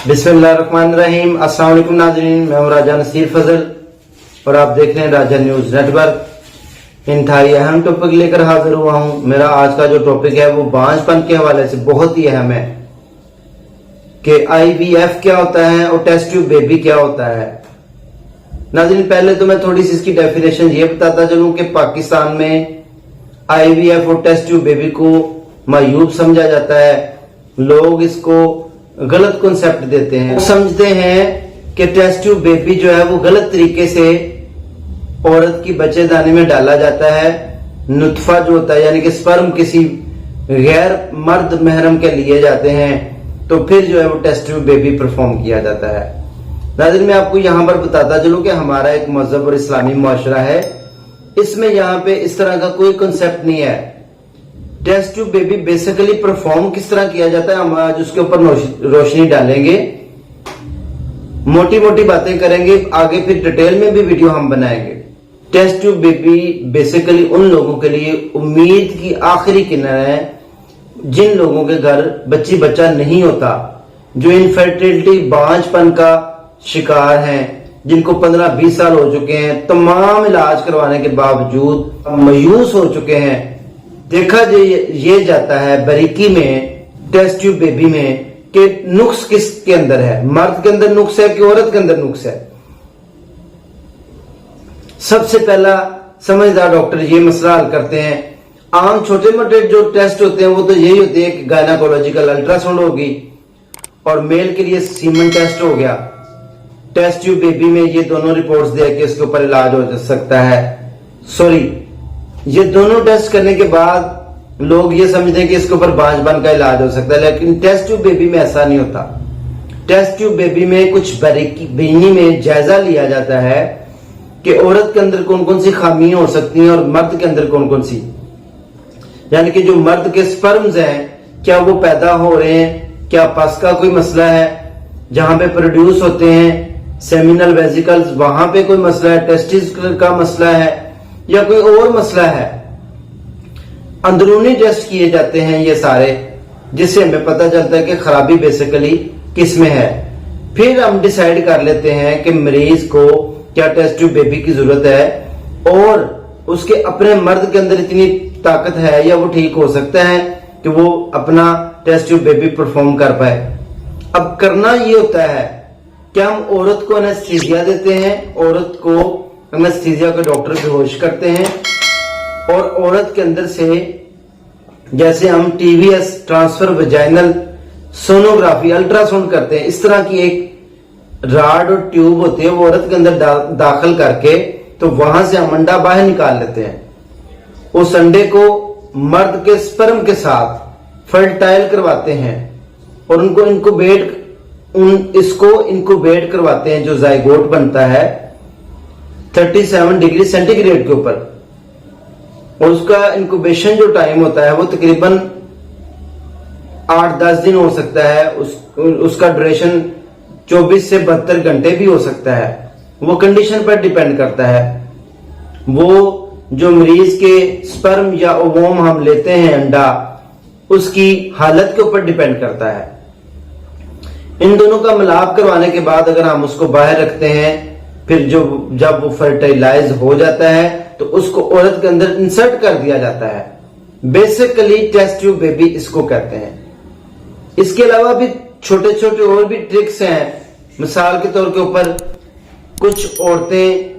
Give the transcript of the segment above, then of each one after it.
बिस्मिल्लाहिर्रहमानिर्रहीम। अस्सलाम वालेकुम नाज़रीन, मैं हूं राजा नसीर फजल और आप देख रहे हैं राजा न्यूज नेटवर्क। इंतहाई अहम टॉपिक लेकर हाजिर हुआ हूं। मेरा आज का जो टॉपिक है वो बांझपन के हवाले से बहुत ही अहम है कि IVF क्या होता है और टेस्ट ट्यूब बेबी क्या होता है। नाज़रीन, पहले तो मैं थोड़ी सी इसकी डेफिनेशन ये बताता चलूं कि पाकिस्तान में IVF और टेस्ट ट्यूब बेबी को मायूब समझा जाता है। लोग इसको गलत कॉन्सेप्ट देते हैं, समझते हैं कि टेस्ट ट्यूब बेबी जो है वो गलत तरीके से औरत की बच्चेदानी में डाला जाता है। नुतफा जो होता है यानी कि स्पर्म किसी गैर मर्द महरम के लिए जाते हैं तो फिर जो है वो टेस्ट ट्यूब बेबी परफॉर्म किया जाता है। नाज़रीन, मैं आपको यहां पर बताता चलूं कि हमारा एक मजहब और इस्लामी मुआशरा है, इसमें यहां पे इस तरह का कोई कॉन्सेप्ट नहीं है। Test tube baby basically perform किस तरह किया जाता है हम आज उसके ऊपर रोशनी डालेंगे, मोटी मोटी बातें करेंगे, आगे फिर डिटेल में भी वीडियो हम बनाएंगे। टेस्ट ट्यूब बेबी बेसिकली उन लोगों के लिए उम्मीद की आखिरी किनारा है जिन लोगों के घर बच्ची बच्चा नहीं होता, जो इनफर्टिलिटी बांझपन का शिकार हैं, जिनको 15-20 साल हो चुके हैं, तमाम इलाज करवाने के बावजूद मायूस हो चुके हैं। देखा ये जाता है बारीकी में टेस्ट ट्यूब बेबी में कि नुक्स किसके अंदर है, मर्द के अंदर नुक्स है कि औरत के अंदर नुक्स है। सबसे पहला समझदार डॉक्टर ये मसला हल करते हैं। आम छोटे मोटे जो टेस्ट होते हैं वो तो यही होते हैं कि गायनाकोलॉजिकल अल्ट्रासाउंड होगी और मेल के लिए सीमन टेस्ट हो गया। टेस्ट ट्यूब बेबी में ये दोनों रिपोर्ट्स दे के इसके ऊपर इलाज हो सकता है। ये दोनों टेस्ट करने के बाद लोग ये समझते हैं कि इसके ऊपर बांझपन का इलाज हो सकता है, लेकिन टेस्ट ट्यूब बेबी में ऐसा नहीं होता। टेस्ट ट्यूब बेबी में कुछ बारीकी में जायजा लिया जाता है कि औरत के अंदर कौन कौन सी खामियां हो सकती हैं और मर्द के अंदर कौन कौन सी, यानी कि जो मर्द के स्पर्म्स हैं क्या वो पैदा हो रहे हैं, क्या पस का कोई मसला है, जहां पे प्रोड्यूस होते हैं सेमिनल वेसिकल्स वहां पे कोई मसला है, टेस्टिस का मसला है या कोई और मसला है। अंदरूनी टेस्ट किए जाते हैं ये सारे, जिससे हमें पता चलता है कि खराबी बेसिकली किस में है। फिर हम डिसाइड कर लेते हैं कि मरीज को क्या टेस्ट ट्यूब बेबी की जरूरत है और उसके अपने मर्द के अंदर इतनी ताकत है या वो ठीक हो सकता है कि वो अपना टेस्ट ट्यूब बेबी परफॉर्म कर पाए। अब करना ये होता है कि हम औरत को एनेस्थीसिया देते हैं, औरत को एनेस्थीसिया के डॉक्टर बेहोश करते हैं और औरत के अंदर से जैसे हम TVS transfer vaginal sonography ultrasound करते हैं, इस तरह की एक राड और ट्यूब होती है वो औरत के अंदर दाखिल करके तो वहां से हम अंडा बाहर निकाल लेते हैं। उस अंडे को मर्द के स्पर्म के साथ फर्टाइल करवाते हैं और इसको इंक्यूबेट करवाते हैं। जो जाइगोट बनता है 37 डिग्री सेंटीग्रेड के ऊपर और उसका इंक्यूबेशन जो टाइम होता है वो तकरीबन 8-10 दिन हो सकता है। उसका ड्यूरेशन 24 से 72 घंटे भी हो सकता है, वो कंडीशन पर डिपेंड करता है। वो जो मरीज के स्पर्म या ओवम हम लेते हैं अंडा, उसकी हालत के ऊपर डिपेंड करता है। इन दोनों का मिलाप करवाने के बाद अगर हम उसको बाहर रखते हैं, फिर जब वो फर्टिलाइज हो जाता है तो उसको औरत के अंदर इंसर्ट कर दिया जाता है। बेसिकली टेस्ट ट्यूब बेबी इसको कहते हैं। इसके अलावा भी छोटे छोटे और भी ट्रिक्स हैं। मिसाल के तौर के ऊपर कुछ औरतें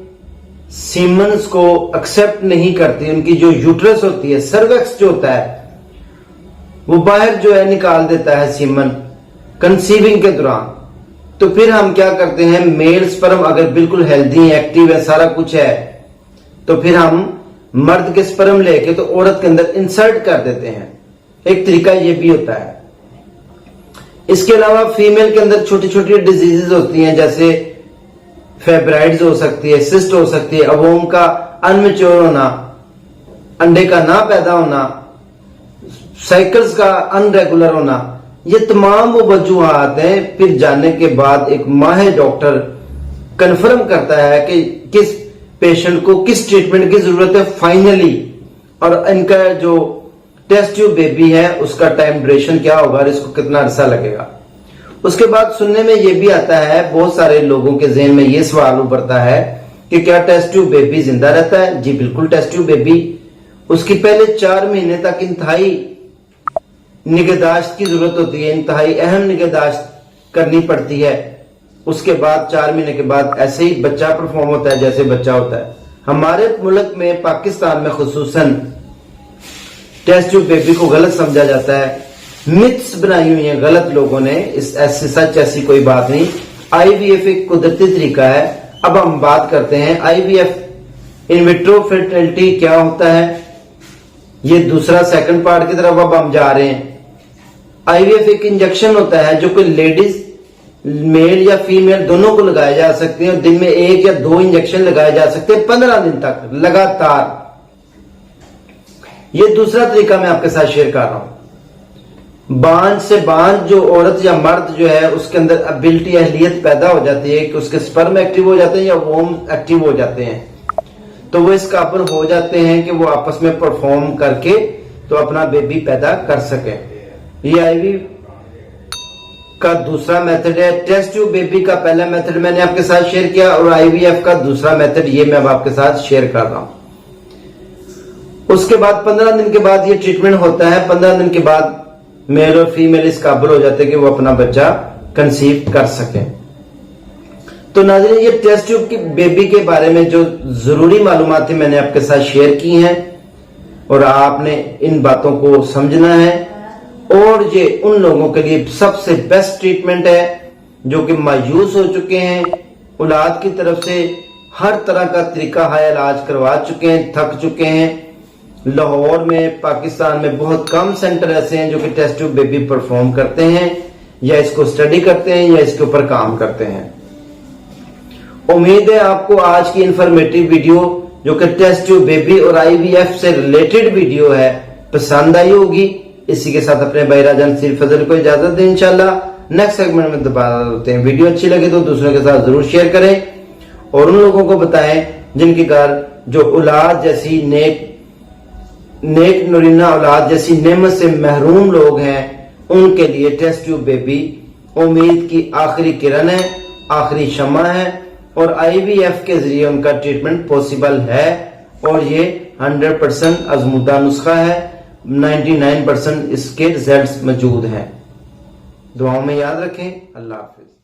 सीमन्स को एक्सेप्ट नहीं करती, उनकी जो यूट्रस होती है, सर्वेक्स जो होता है वो बाहर जो है निकाल देता है सीमन कंसीविंग के दौरान। तो फिर हम क्या करते हैं, मेल स्पर्म अगर बिल्कुल हेल्दी एक्टिव है, सारा कुछ है, तो फिर हम मर्द के स्पर्म लेके तो औरत के अंदर इंसर्ट कर देते हैं। एक तरीका ये भी होता है। इसके अलावा फीमेल के अंदर छोटी छोटी डिजीजेस होती हैं, जैसे फेब्राइड्स हो सकती है, सिस्ट हो सकती है, अवोम का अनमेच्योर होना, अंडे का ना पैदा होना, साइकिल्स का अनरेगुलर होना, ये तमाम वो वजूहात हैं। फिर जानने के बाद एक माहिर डॉक्टर कंफर्म करता है कि किस पेशेंट को किस ट्रीटमेंट की जरूरत है फाइनली, और इनका जो टेस्ट ट्यूब बेबी है उसका टाइम ड्यूरेशन क्या होगा और इसको कितना अरसा लगेगा। उसके बाद सुनने में ये भी आता है, बहुत सारे लोगों के ज़हन में ये सवाल उभरता है कि क्या टेस्ट ट्यूब बेबी जिंदा रहता है? जी बिल्कुल, टेस्ट ट्यूब बेबी उसकी पहले 4 महीने तक इंतहाई निगहदाश्त की जरूरत होती है, इंतहाई अहम निगहदाश्त करनी पड़ती है। उसके बाद 4 महीने के बाद ऐसे ही बच्चा परफॉर्म होता है जैसे बच्चा होता है। हमारे मुल्क में, पाकिस्तान में खुसूसन टेस्ट ट्यूब बेबी को गलत समझा जाता है, मिथ्स बनाई हुई हैं गलत लोगों ने। सच ऐसी कोई बात नहीं। आईवीएफ एक कुदरती तरीका है। अब हम बात करते हैं आईवीएफ इन विट्रो फर्टिलिटी क्या होता है, ये दूसरा सेकंड पार्ट की तरफ अब हम जा रहे हैं। आईवीएफ एक इंजेक्शन होता है जो कि लेडीज, मेल या फीमेल दोनों को लगाए जा सकते हैं, और दिन में 1 या 2 इंजेक्शन लगाए जा सकते हैं 15 दिन तक लगातार। ये दूसरा तरीका मैं आपके साथ शेयर कर रहा हूं। बांझ से बांझ जो औरत या मर्द जो है उसके अंदर एबिलिटी, अहलियत पैदा हो जाती है कि उसके स्पर्म एक्टिव हो जाते हैं या वोम एक्टिव हो जाते हैं, तो वो इस काबिल हो जाते हैं कि वो आपस में परफॉर्म करके तो अपना बेबी पैदा कर सके। ये आईवी का दूसरा मेथड है। टेस्ट ट्यूब बेबी का पहला मेथड मैंने आपके साथ शेयर किया, और आईवीएफ का दूसरा मेथड ये मैं अब आपके साथ शेयर कर रहा हूं। उसके बाद 15 दिन के बाद ये ट्रीटमेंट होता है। 15 दिन के बाद मेल और फीमेल इस काबिल हो जाते हैं कि वो अपना बच्चा कंसीव कर सके। तो नाज़रीन, ये टेस्ट ट्यूब की बेबी के बारे में जो जरूरी मालूमात थी मैंने आपके साथ शेयर की हैं, और आपने इन बातों को समझना है। और ये उन लोगों के लिए सबसे बेस्ट ट्रीटमेंट है जो कि मायूस हो चुके हैं, औलाद की तरफ से हर तरह का तरीका हाय इलाज करवा चुके हैं, थक चुके हैं। लाहौर में, पाकिस्तान में बहुत कम सेंटर ऐसे हैं जो कि टेस्ट ट्यूब बेबी परफॉर्म करते हैं, या इसको स्टडी करते हैं, या इसके ऊपर काम करते हैं। उम्मीद है आपको आज की इंफॉर्मेटिव वीडियो जो कि टेस्ट ट्यूब बेबी और आईवीएफ से रिलेटेड वीडियो है पसंद आई होगी। इसी के साथ अपने भाई राजा नसीर फजल को इजाजत दें। इंशाल्लाह नेक्स्ट सेगमेंट में दोबारा होते हैं। वीडियो अच्छी लगे तो दूसरों के साथ जरूर शेयर करें, और उन लोगों को बताएं जिनके घर जो औलाद जैसी नेक नुरीना औलाद जैसी नेमत से महरूम लोग हैं, उनके लिए टेस्ट ट्यूब बेबी उम्मीद की आखिरी किरण है, आखिरी शम्मा है, और आईवीएफ के जरिए उनका ट्रीटमेंट पॉसिबल है। और ये 100% आजमूदा नुस्खा है, 99% इसके रिजल्ट्स मौजूद हैं। दुआओं में याद रखें। अल्लाह हाफिज।